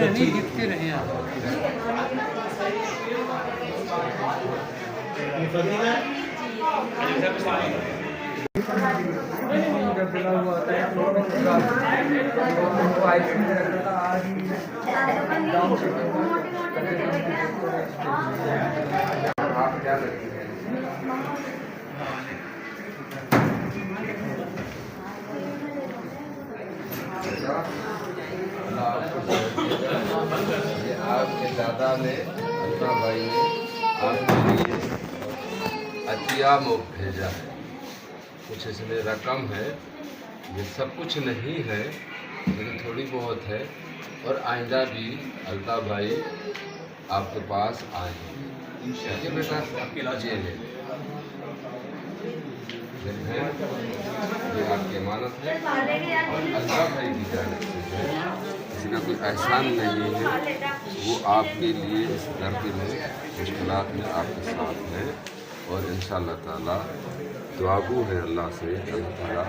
नहीं दिखते रहे आप। ये आपके दादा ने अन्ना भाई ने आपके लिए अतिया मुख भेजा है। कुछ इसमें रकम है, ये सब कुछ नहीं है लेकिन थोड़ी बहुत है। और आइंदा भी अल्ताफ भाई आपके पास आएंगे। ठीक है बेटा, आपके इलाज ये ले ये आपकी अमानत है। अल्ताफ भाई की जानिब से है, किसी का कोई एहसान नहीं है, वो आपके लिए इस दर्द में मुश्किलात में आपके साथ है। और इंशाअल्लाह ताला दुआगू है अल्लाह से, अल्लाह ताला